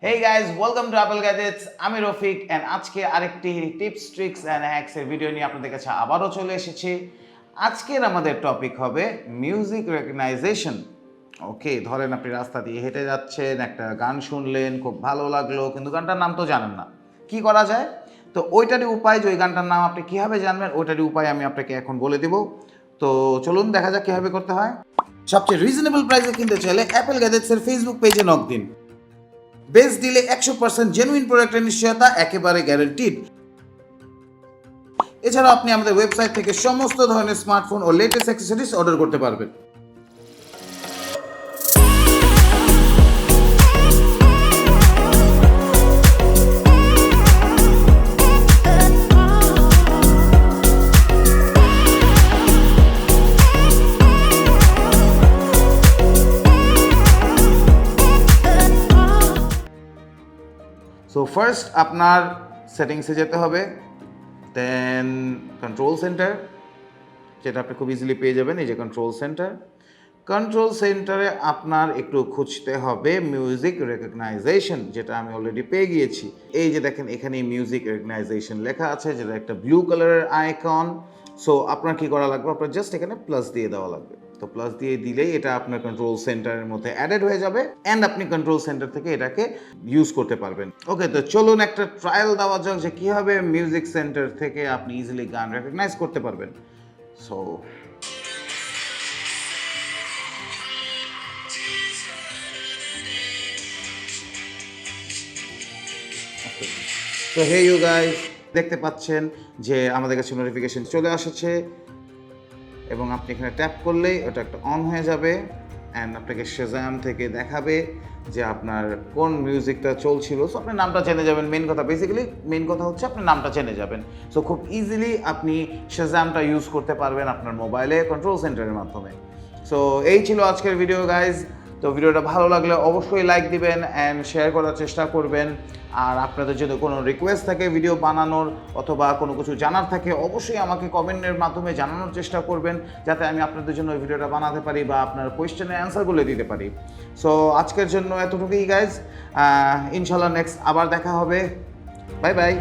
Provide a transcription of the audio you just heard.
Hey guys, welcome to Apple Gadgets. আমি Rafiq and আজকে আরেকটি টিপস ট্রিক্স এন্ড হ্যাকস এর ভিডিও নিয়ে আপনাদের কাছে আবারও চলে এসেছি। আজকের আমাদের টপিক হবে মিউজিক রেকগনাইজেশন। ওকে, ধরেন আপনি রাস্তা দিয়ে হেঁটে যাচ্ছেন, একটা গান শুনলেন, খুব ভালো লাগলো, কিন্তু গানটার নাম তো জানেন না। কি করা যায়? তো ওইটারই উপায়, যে ওই গানটার নাম আপনি কীভাবে জানবেন, ওইটারই উপায় আমি আপনাকে এখন বলে দেব। তো চলুন দেখা যাক কীভাবে করতে হয়। সবচেয়ে রিজনেবল প্রাইসে কিনতে চাইলে অ্যাপল গ্যাজেটসের ফেসবুক পেজে নক দিন। বেস্ট ডিলে 100% জেনুইন প্রোডাক্টের নিশ্চয়তা একেবারে গ্যারান্টিড। এছাড়াও আপনি আমাদের ওয়েবসাইট থেকে সমস্ত ধরনের স্মার্টফোন ও লেটেস্ট অ্যাক্সেসরিজ অর্ডার করতে পারবেন। সো ফার্স্ট আপনার সেটিংসে যেতে হবে, দেন কন্ট্রোল সেন্টার, যেটা আপনি খুব ইজিলি পেয়ে যাবেন। এই যে কন্ট্রোল সেন্টারে আপনার একটু খুঁজতে হবে মিউজিক রেকগনাইজেশন, যেটা আমি অলরেডি পেয়ে গিয়েছি। এই যে দেখেন, এখানে মিউজিক রেকগনাইজেশন লেখা আছে, যেটা একটা ব্লু কালারের আইকন। সো আপনার কি করা লাগবে, আপনার জাস্ট এখানে প্লাস দিয়ে দেওয়া লাগবে। তো প্লাস দিয়ে দিলেই এটা আপনার কন্ট্রোল সেন্টারের মধ্যে অ্যাডেড হয়ে যাবে অ্যান্ড আপনি কন্ট্রোল সেন্টার থেকে এটাকে ইউজ করতে পারবেন। ওকে, তো চলুন একটা ট্রায়াল দেওয়া যাক যে কীভাবে মিউজিক সেন্টার থেকে আপনি ইজিলি গান রেকগনাইজ করতে পারবেন। সো তো হে ইউ গাইস, দেখতে পাচ্ছেন যে আমাদের কাছে নোটিফিকেশন চলে এসেছে এবং আপনি এখানে ট্যাপ করলেই ওটা একটা অন হয়ে যাবে অ্যান্ড আপনাকে শাজাম থেকে দেখাবে যে আপনার কোন মিউজিকটা চলছিল। সো আপনার নামটা জেনে যাবেন। মেন কথা হচ্ছে আপনার নামটা জেনে যাবেন। সো খুব ইজিলি আপনি শাজামটা ইউজ করতে পারবেন আপনার মোবাইলে কন্ট্রোল সেন্টারের মাধ্যমে। সো এই ছিল আজকের ভিডিও গাইজ। তো ভিডিওটা ভালো লাগলে অবশ্যই লাইক দিবেন অ্যান্ড শেয়ার করার চেষ্টা করবেন। আর আপনাদের যদি কোনো রিকোয়েস্ট থাকে ভিডিও বানানোর অথবা কোনো কিছু জানার থাকে, অবশ্যই আমাকে কমেন্টের মাধ্যমে জানানোর চেষ্টা করবেন, যাতে আমি আপনাদের জন্য ওই ভিডিওটা বানাতে পারি বা আপনার কোয়েশ্চেনের অ্যান্সারগুলো দিতে পারি। সো আজকের জন্য এতটুকুই গাইজ। ইনশাল্লাহ নেক্সট আবার দেখা হবে। Bye bye.